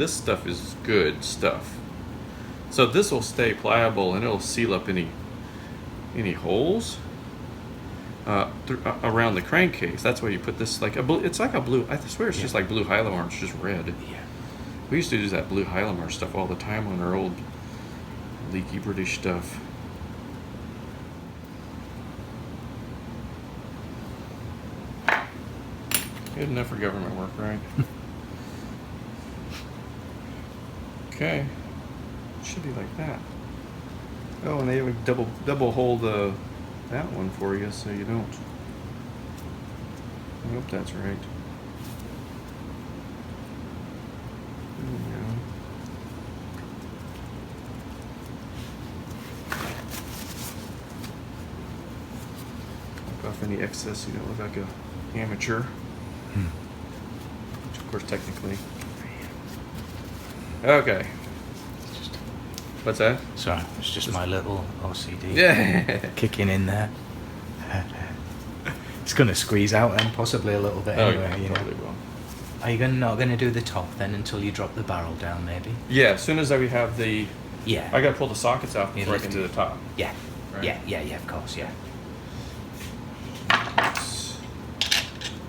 this stuff is good stuff. So this will stay pliable and it'll seal up any holes around the crankcase. That's why you put this like it's like a blue. I swear it's just like blue Hylamar. It's just red. Yeah. We used to use that blue Hylamar stuff all the time on our old leaky British stuff. Good enough for government work, right? Okay. Should be like that. Oh, and they would double hold that one for you so you don't. I hope that's right. There we go. Knock off any excess so you don't look like a amateur. Which of course technically. Okay. What's that? Sorry, it's just my little OCD kicking in there. It's going to squeeze out then, possibly a little bit anyway. Yeah, you probably know. will. Are you not going to do the top then until you drop the barrel down, maybe? Yeah, as soon as we have the... Yeah. I got to pull the sockets out before I can do the top. Yeah. Right. Yeah, of course, yeah.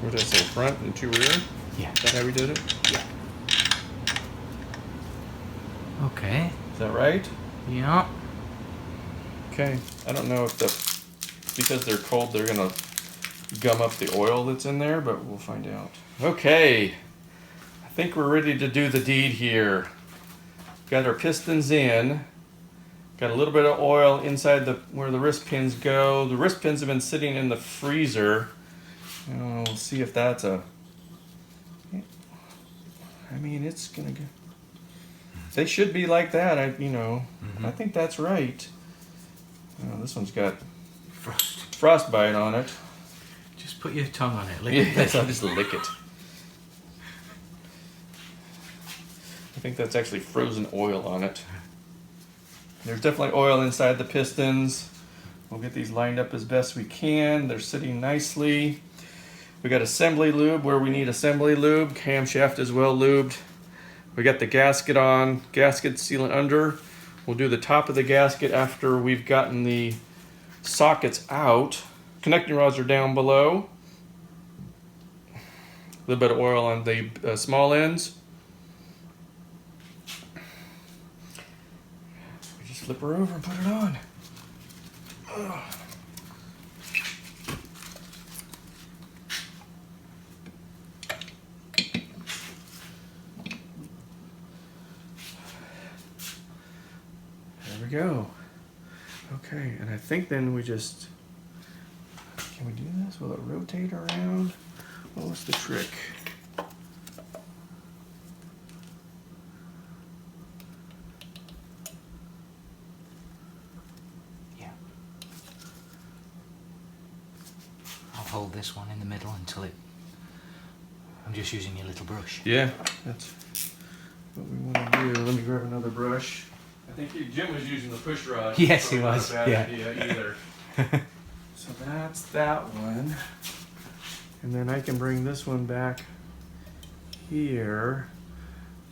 What did I say? Front and two rear? Yeah. Is that how we did it? Yeah. Okay. Is that right? Yeah. Okay. I don't know if because they're cold, they're going to gum up the oil that's in there, but we'll find out. Okay. I think we're ready to do the deed here. Got our pistons in. Got a little bit of oil inside where the wrist pins go. The wrist pins have been sitting in the freezer. We'll see if that's I mean, it's gonna go. They should be like that. I think that's right. Oh, this one's got frostbite on it. Just put your tongue on it. Lick Yes, I'll just lick it. I think that's actually frozen oil on it. There's definitely oil inside the pistons. We'll get these lined up as best we can. They're sitting nicely. We got assembly lube where we need assembly lube. Camshaft is well lubed. We got the gasket on. Gasket sealant under. We'll do the top of the gasket after we've gotten the sockets out. Connecting rods are down below. A little bit of oil on the small ends. We just flip her over and put it on. Ugh. There we go. Okay, and I think then we just, can we do this? Will it rotate around? What was the trick? Yeah. I'll hold this one in the middle until it... I'm just using your little brush. Yeah, that's what we want to do. Let me grab another brush. I think Jim was using the push rod. Yes, he was. Not a bad Yeah. idea either. So that's that one. And then I can bring this one back here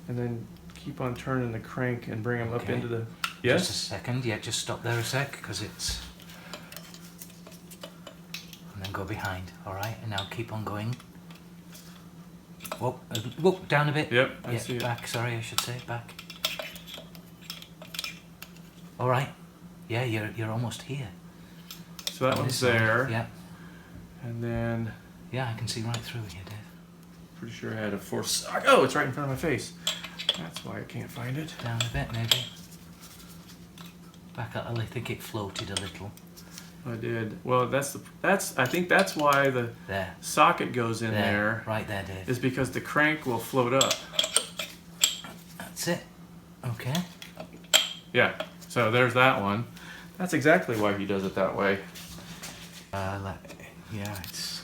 and then keep on turning the crank and bring them up into the... Yes? Just a second. Yeah, just stop there a sec because it's... And then go behind. All right, and now keep on going. Whoa, down a bit. Yep, I see it. Back, sorry, I should say, back. All right. Yeah, you're almost here. So that one's there. Yeah. And then... Yeah, I can see right through you, Dave. Pretty sure I had a force... Oh, it's right in front of my face. That's why I can't find it. Down a bit, maybe. Back up, I think it floated a little. I did. Well, I think that's why the socket goes in there. Right there, Dave. Is because the crank will float up. That's it. Okay. Yeah. So there's that one. That's exactly why he does it that way. Yeah, it's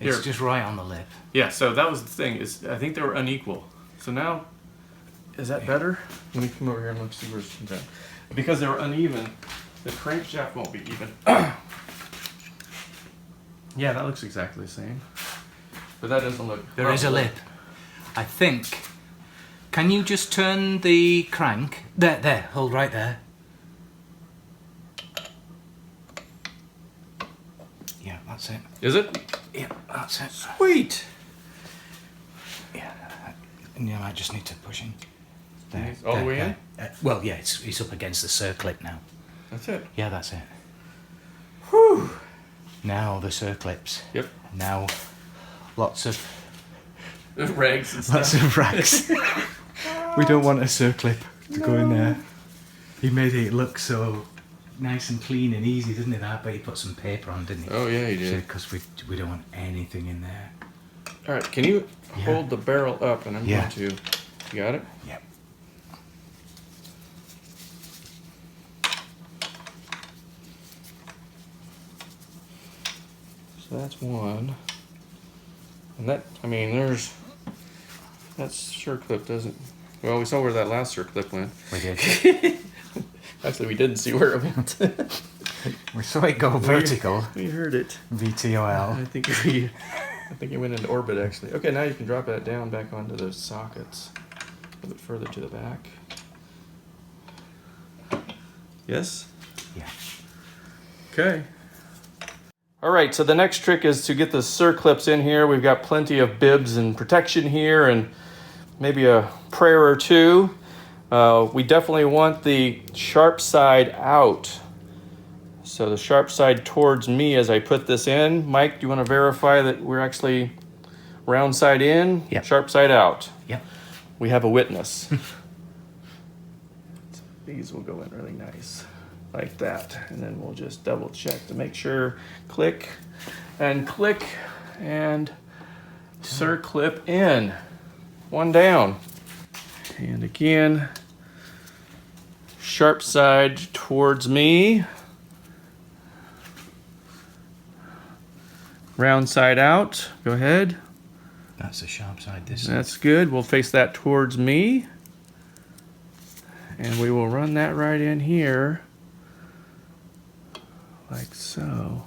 Here. just right on the lip. Yeah. So that was the thing. Is I think they were unequal. So now, is that better? Let me come over here and look see where's down. Because they were uneven, the crankshaft won't be even. Yeah, that looks exactly the same. But that doesn't look... There is a lip. I think Can you just turn the crank? There, hold right there. Yeah, that's it. Is it? Yeah, that's it. Sweet. Yeah, and you might just need to push in. There, All the way in? Well, yeah, it's up against the Circlip now. That's it. Yeah, that's it. Whew. Now the Circlips. Yep. Now, lots of Rags and stuff. lots of racks. We don't want a Circlip to go in there. He made it look so nice and clean and easy, didn't he? That, but he put some paper on, didn't he? Oh yeah, he did. Because we don't want anything in there. All right, can you Yeah. hold the barrel up, and I'm Yeah. going to. You got it? Yep. So that's one. And that, I mean, there's that Circlip doesn't. Well, we saw where that last Circlip went. We did. Actually, we didn't see where it went. We saw it go vertical. We heard it. VTOL. I think it went into orbit actually. Okay, now you can drop that down back onto those sockets. A little bit further to the back. Yes? Yeah. Okay. All right, so the next trick is to get the Circlips in here. We've got plenty of bibs and protection here and maybe a prayer or two. We definitely want the sharp side out. So the sharp side towards me as I put this in. Mike, do you want to verify that we're actually round side in, Yep. sharp side out? Yep. We have a witness. These will go in really nice, like that. And then we'll just double check to make sure. Click, and Circlip in. One down. And again, sharp side towards me. Round side out. Go ahead. That's the sharp side. This. That's good. We'll face that towards me. And we will run that right in here. Like so.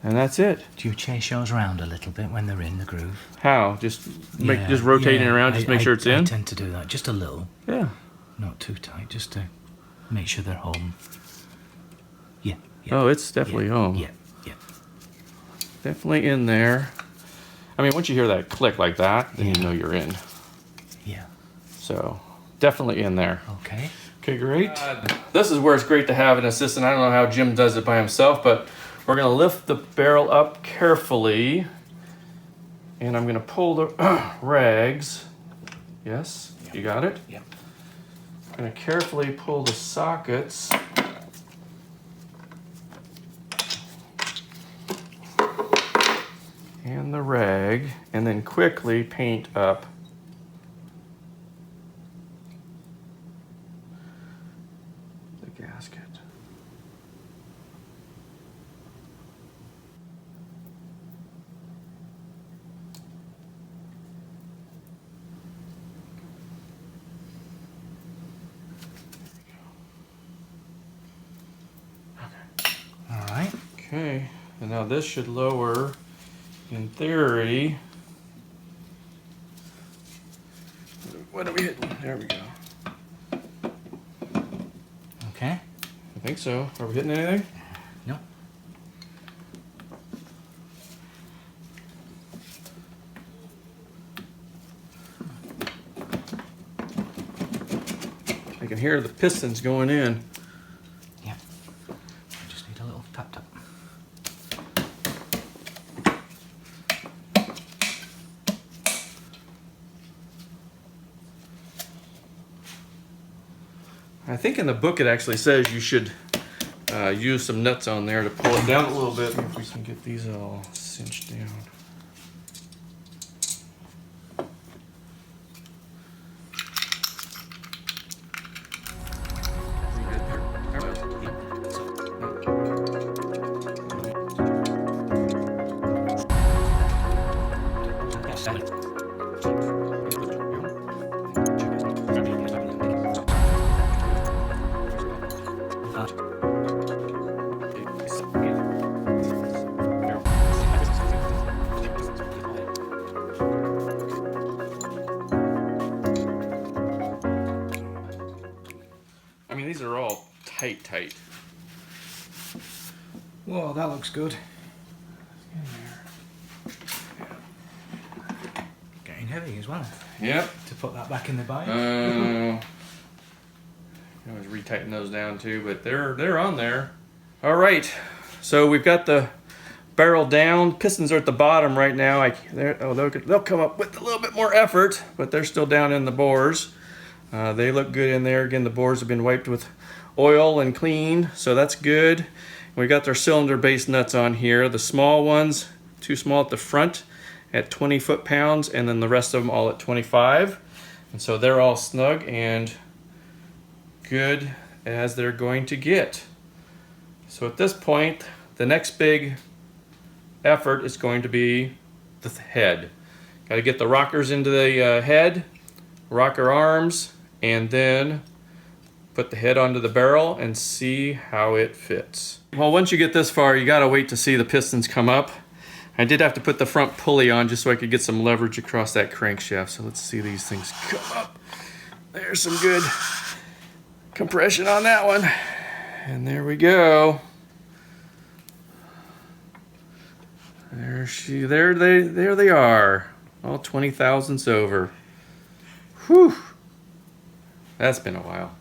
And that's it. Do you chase yours around a little bit when they're in the groove? How? Just Yeah, just rotating yeah, around, just make sure it's I in? tend to do that, just a little. Yeah. Not too tight, just to make sure they're home. Yeah. Yeah. Oh, it's definitely yeah, home. Yeah. Yeah. Definitely in there. I mean, once you hear that click like that, then you know you're in. Yeah. So, definitely in there. Okay. Okay, great. This is where it's great to have an assistant. I don't know how Jim does it by himself, but we're going to lift the barrel up carefully. And I'm going to pull the rags. Yes, Yep. you got it? Yep. I'm going to carefully pull the sockets. And the rag, and then quickly paint up the gasket. All right. Okay, and now this should lower, in theory. What are we hitting? There we go. Okay. I think so. Are we hitting anything? No. I can hear the pistons going in. Yeah. I just need a little tap tap. I think in the book it actually says you should use some nuts on there to pull it down a little bit. If we can get these all cinched down. tight. Whoa, that looks good. Getting heavy as well. Yep. To put that back in the bike. I always retighten those down too, but they're on there. All right, so we've got the barrel down. Pistons are at the bottom right now. They'll come up with a little bit more effort, but they're still down in the bores. They look good in there. Again, the bores have been wiped with oil and clean, so that's good. We got their cylinder base nuts on here. The small ones, too small at the front at 20 foot-pounds, and then the rest of them all at 25. And so they're all snug and good as they're going to get. So at this point, the next big effort is going to be the head. Got to get the rockers into the head, rocker arms, and then put the head onto the barrel and see how it fits. Well, once you get this far, you got to wait to see the pistons come up. I did have to put the front pulley on just so I could get some leverage across that crankshaft. So let's see these things come up. There's some good compression on that one. And there we go. There they are. All 20 thousandths over. Whew. That's been a while.